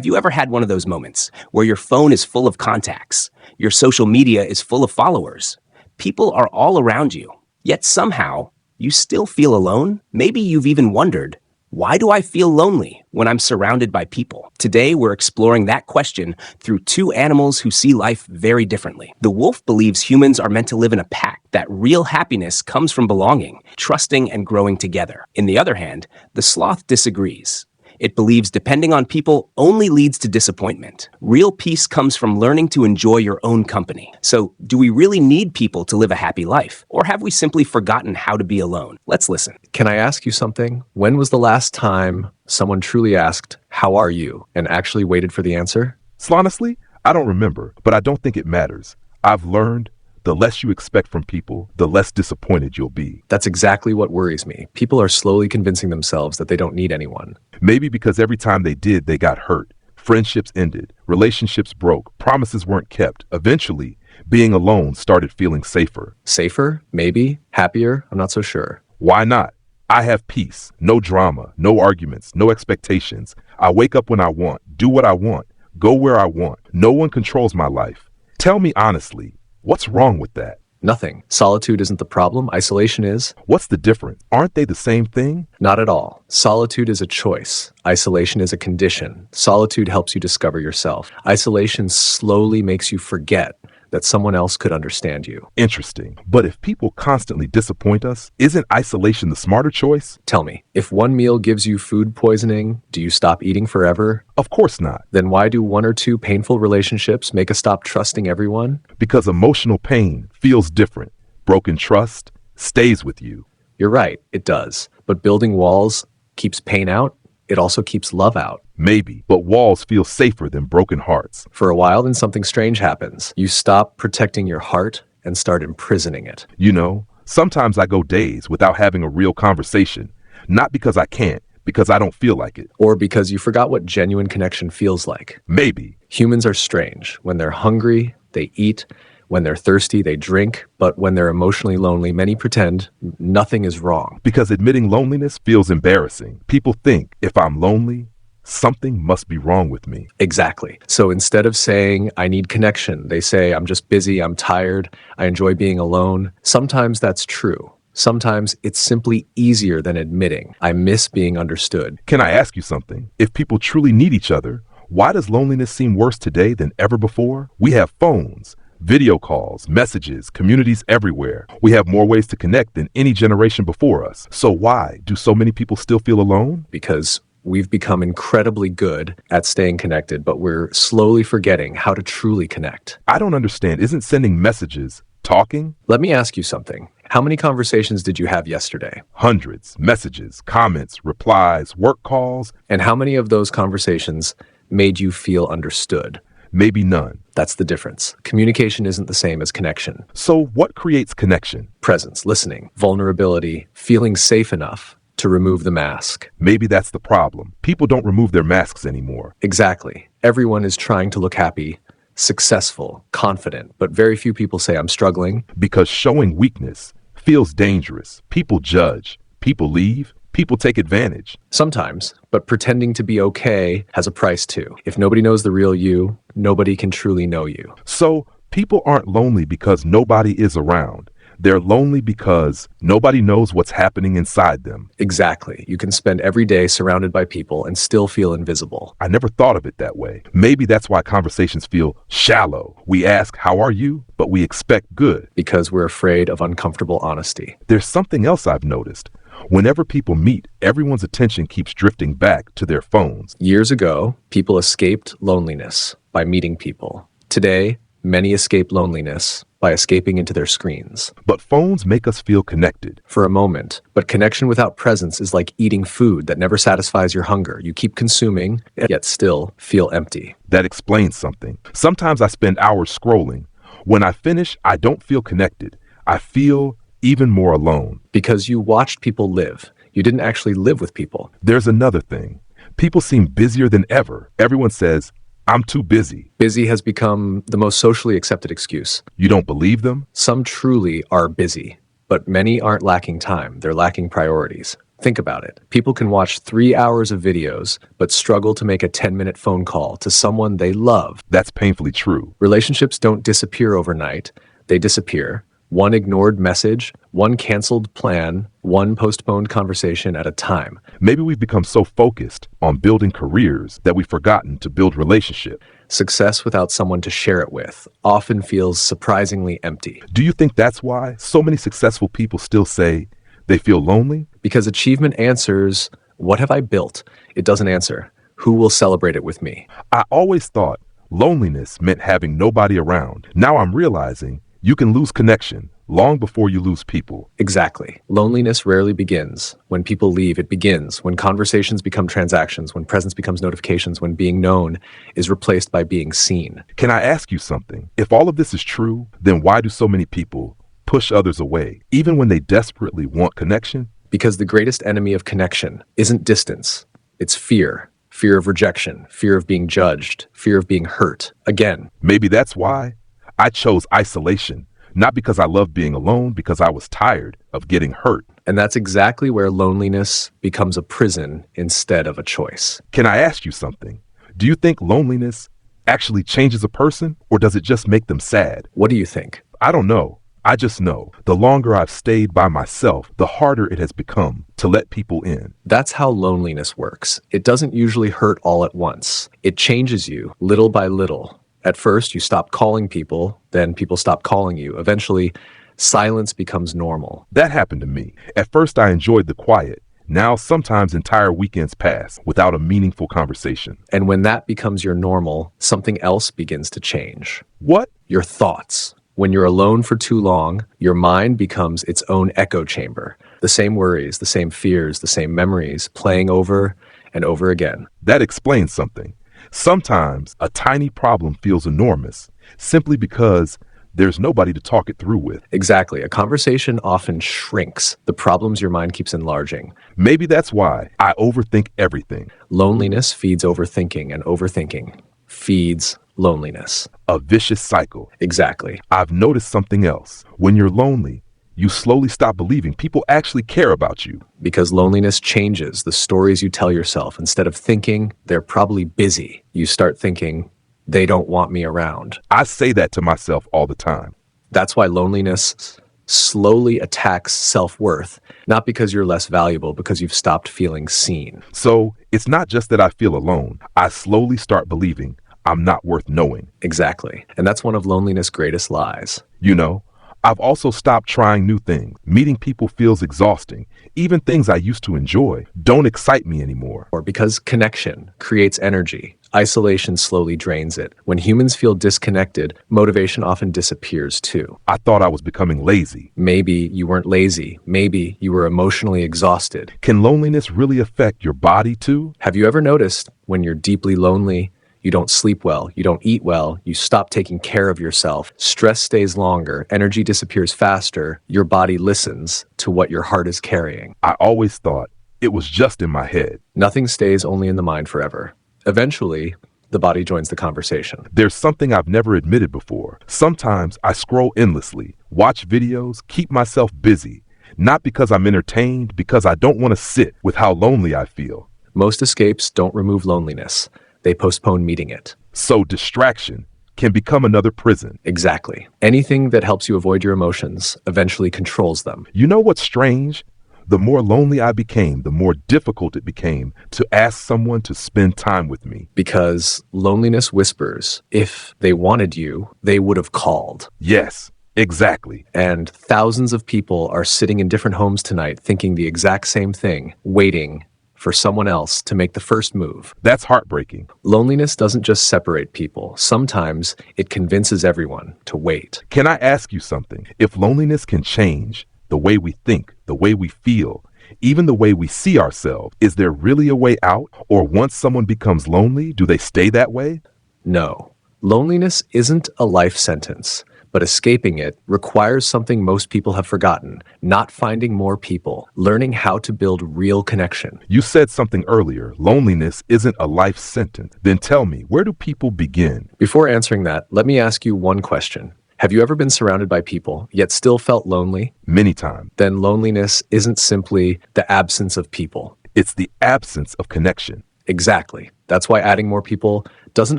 Have you ever had one of those moments where your phone is full of contacts, your social media is full of followers, people are all around you, yet somehow you still feel alone? Maybe you've even wondered, why do I feel lonely when I'm surrounded by people? Today, we're exploring that question through two animals who see life very differently. The wolf believes humans are meant to live in a pack, that real happiness comes from belonging, trusting, and growing together. On the other hand, the sloth disagrees. It believes depending on people only leads to disappointment. Real peace comes from learning to enjoy your own company. So, do we really need people to live a happy life? Or have we simply forgotten how to be alone? Let's listen. Can I ask you something? When was the last time someone truly asked, "How are you?" and actually waited for the answer? Honestly, I don't remember, but I don't think it matters. I've learned the less you expect from people, the less disappointed you'll be. That's exactly what worries me. People are slowly convincing themselves that they don't need anyone. Maybe because every time they did, they got hurt. Friendships ended. Relationships broke. Promises weren't kept. Eventually, being alone started feeling safer. Safer? Maybe. Happier? I'm not so sure. Why not? I have peace. No drama. No arguments. No expectations. I wake up when I want. Do what I want. Go where I want. No one controls my life. Tell me honestly, what's wrong with that? Nothing. Solitude isn't the problem. Isolation is. What's the difference? Aren't they the same thing? Not at all. Solitude is a choice. Isolation is a condition. Solitude helps you discover yourself. Isolation slowly makes you forget that someone else could understand you. Interesting. But if people constantly disappoint us, isn't isolation the smarter choice? Tell me, if one meal gives you food poisoning, do you stop eating forever? Of course not. Then why do one or two painful relationships make us stop trusting everyone? Because emotional pain feels different. Broken trust stays with you. You're right, it does. But building walls keeps pain out. It also keeps love out. Maybe, but walls feel safer than broken hearts. For a while, then something strange happens. You stop protecting your heart and start imprisoning it. You know, sometimes I go days without having a real conversation. Not because I can't, because I don't feel like it. Or because you forgot what genuine connection feels like. Maybe. Humans are strange. When they're hungry, they eat. When they're thirsty, they drink. But when they're emotionally lonely, many pretend nothing is wrong. Because admitting loneliness feels embarrassing. People think if I'm lonely, something must be wrong with me. Exactly. So instead of saying, I need connection, they say, I'm just busy, I'm tired, I enjoy being alone. Sometimes that's true. Sometimes it's simply easier than admitting, I miss being understood. Can I ask you something? If people truly need each other, why does loneliness seem worse today than ever before? We have phones, video calls, messages, communities everywhere. We have more ways to connect than any generation before us. So why do so many people still feel alone? Because we've become incredibly good at staying connected, but we're slowly forgetting how to truly connect. I don't understand. Isn't sending messages talking? Let me ask you something. How many conversations did you have yesterday? Hundreds. Messages, comments, replies, work calls. And how many of those conversations made you feel understood? Maybe none. That's the difference. Communication isn't the same as connection. So what creates connection? Presence, listening, vulnerability, feeling safe enough to remove the mask. Maybe that's the problem. People don't remove their masks anymore. Exactly. Everyone is trying to look happy, successful, confident, but very few people say I'm struggling. Because showing weakness feels dangerous. People judge. People leave. People take advantage. Sometimes, but pretending to be okay has a price too. If nobody knows the real you, nobody can truly know you. So people aren't lonely because nobody is around. They're lonely because nobody knows what's happening inside them. Exactly. You can spend every day surrounded by people and still feel invisible. I never thought of it that way. Maybe that's why conversations feel shallow. We ask, how are you? But we expect good. Because we're afraid of uncomfortable honesty. There's something else I've noticed. Whenever people meet, everyone's attention keeps drifting back to their phones. Years ago, people escaped loneliness by meeting people. Today, many escape loneliness by escaping into their screens. But phones make us feel connected. For a moment, but connection without presence is like eating food that never satisfies your hunger. You keep consuming, yet still feel empty. That explains something. Sometimes I spend hours scrolling. When I finish, I don't feel connected. I feel even more alone. Because you watched people live. You didn't actually live with people. There's another thing. People seem busier than ever. Everyone says, I'm too busy. Busy has become the most socially accepted excuse. You don't believe them? Some truly are busy, but many aren't lacking time. They're lacking priorities. Think about it. People can watch 3 hours of videos, but struggle to make a 10-minute phone call to someone they love. That's painfully true. Relationships don't disappear overnight. They disappear. One ignored message, one canceled plan, one postponed conversation at a time. Maybe we've become so focused on building careers that we've forgotten to build relationships. Success without someone to share it with often feels surprisingly empty. Do you think that's why so many successful people still say they feel lonely? Because achievement answers, what have I built? It doesn't answer, who will celebrate it with me? I always thought loneliness meant having nobody around. Now I'm realizing you can lose connection long before you lose people. Exactly. Loneliness rarely begins. When people leave, it begins. When conversations become transactions, when presence becomes notifications, when being known is replaced by being seen. Can I ask you something? If all of this is true, then why do so many people push others away, even when they desperately want connection? Because the greatest enemy of connection isn't distance, it's fear. Fear of rejection, fear of being judged, fear of being hurt. Again, Maybe that's why I chose isolation, not because I loved being alone, because I was tired of getting hurt. and that's exactly where loneliness becomes a prison instead of a choice. Can I ask you something? Do you think loneliness actually changes a person, or does it just make them sad? What do you think? I don't know. I just know the longer I've stayed by myself, the harder it has become to let people in. That's how loneliness works. It doesn't usually hurt all at once. It changes you little by little. At first, you stop calling people, then people stop calling you. Eventually, silence becomes normal. That happened to me. At first, I enjoyed the quiet. Now, sometimes entire weekends pass without a meaningful conversation. And when that becomes your normal, something else begins to change. What? Your thoughts. When you're alone for too long, your mind becomes its own echo chamber. The same worries, the same fears, the same memories, playing over and over again. That explains something. Sometimes a tiny problem feels enormous simply because there's nobody to talk it through with. Exactly. A conversation often shrinks the problems your mind keeps enlarging. Maybe that's why I overthink everything. Loneliness feeds overthinking, and overthinking feeds loneliness. A vicious cycle. Exactly. I've noticed something else. When you're lonely, you slowly stop believing people actually care about you. Because loneliness changes the stories you tell yourself. Instead of thinking they're probably busy, you start thinking they don't want me around. I say that to myself all the time. That's why loneliness slowly attacks self-worth, not because you're less valuable, because you've stopped feeling seen. So it's not just that I feel alone. I slowly start believing I'm not worth knowing. Exactly. And that's one of loneliness' greatest lies. You know, I've also stopped trying new things. Meeting people feels exhausting. Even things I used to enjoy don't excite me anymore. Or because connection creates energy, isolation slowly drains it. When humans feel disconnected, motivation often disappears too. I thought I was becoming lazy. Maybe you weren't lazy. Maybe you were emotionally exhausted. Can loneliness really affect your body too? Have you ever noticed when you're deeply lonely, you don't sleep well, you don't eat well, you stop taking care of yourself, stress stays longer, energy disappears faster, your body listens to what your heart is carrying. I always thought it was just in my head. Nothing stays only in the mind forever. Eventually, the body joins the conversation. There's something I've never admitted before. Sometimes I scroll endlessly, watch videos, keep myself busy, not because I'm entertained, because I don't want to sit with how lonely I feel. Most escapes don't remove loneliness. They postpone meeting it. So distraction can become another prison. Exactly. Anything that helps you avoid your emotions eventually controls them. You know what's strange? The more lonely I became, the more difficult it became to ask someone to spend time with me. Because loneliness whispers, if they wanted you, they would have called. Yes, exactly. And thousands of people are sitting in different homes tonight thinking the exact same thing, waiting for someone else to make the first move. That's heartbreaking. Loneliness doesn't just separate people. Sometimes it convinces everyone to wait. Can I ask you something? If loneliness can change the way we think, the way we feel, even the way we see ourselves, is there really a way out? Or once someone becomes lonely, do they stay that way? No. Loneliness isn't a life sentence, but escaping it requires something most people have forgotten: not finding more people, learning how to build real connection. You said something earlier, loneliness isn't a life sentence. Then tell me, where do people begin? Before answering that, let me ask you one question. Have you ever been surrounded by people, yet still felt lonely? Many times. Then loneliness isn't simply the absence of people. It's the absence of connection. Exactly. That's why adding more people doesn't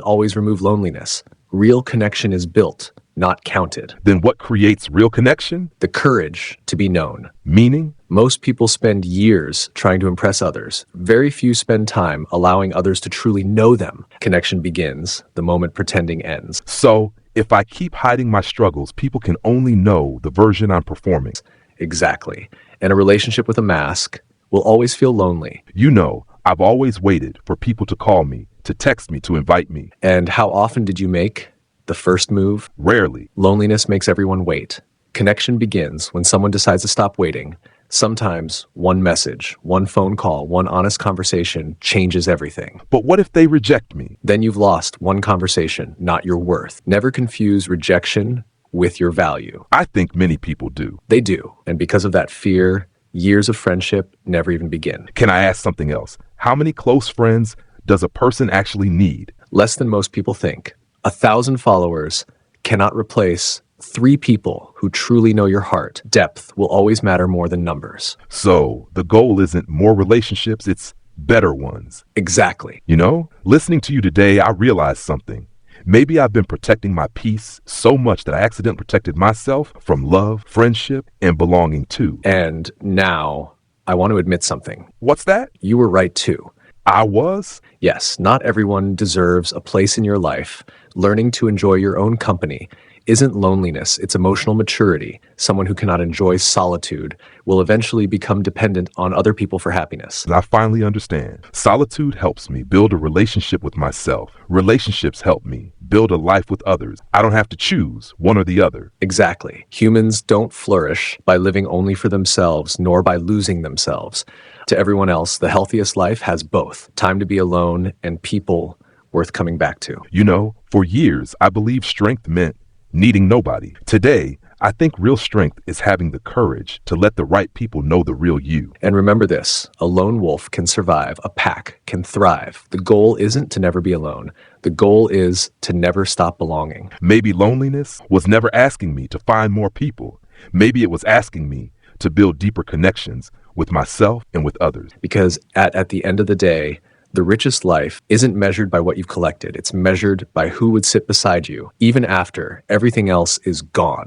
always remove loneliness. Real connection is built, not counted. Then what creates real connection? The courage to be known. Meaning? Most people spend years trying to impress others. Very few spend time allowing others to truly know them. Connection begins the moment pretending ends. So, if I keep hiding my struggles, people can only know the version I'm performing. Exactly. And a relationship with a mask will always feel lonely. You know, I've always waited for people to call me, to text me, to invite me. And how often did you make the first move? Rarely. Loneliness makes everyone wait. Connection begins when someone decides to stop waiting. Sometimes one message, one phone call, one honest conversation changes everything. But what if they reject me? Then you've lost one conversation, not your worth. Never confuse rejection with your value. I think many people do. They do. And because of that fear, years of friendship never even begin. Can I ask something else? How many close friends does a person actually need? Less than most people think. 1,000 followers cannot replace 3 people who truly know your heart. Depth will always matter more than numbers. So, the goal isn't more relationships, it's better ones. Exactly. You know, listening to you today, I realized something. Maybe I've been protecting my peace so much that I accidentally protected myself from love, friendship, and belonging too. And now I want to admit something. What's that? You were right too. I was? Yes, not everyone deserves a place in your life. Learning to enjoy your own company isn't loneliness, it's emotional maturity. Someone who cannot enjoy solitude will eventually become dependent on other people for happiness. I finally understand. Solitude helps me build a relationship with myself. Relationships help me build a life with others. I don't have to choose one or the other. Exactly. Humans don't flourish by living only for themselves, nor by losing themselves. To everyone else, the healthiest life has both time to be alone and people worth coming back to. You know, for years, I believed strength meant needing nobody. Today, I think real strength is having the courage to let the right people know the real you. And remember this, a lone wolf can survive, a pack can thrive. The goal isn't to never be alone. The goal is to never stop belonging. Maybe loneliness was never asking me to find more people. Maybe it was asking me to build deeper connections with myself and with others. Because at the end of the day, the richest life isn't measured by what you've collected. It's measured by who would sit beside you, even after everything else is gone.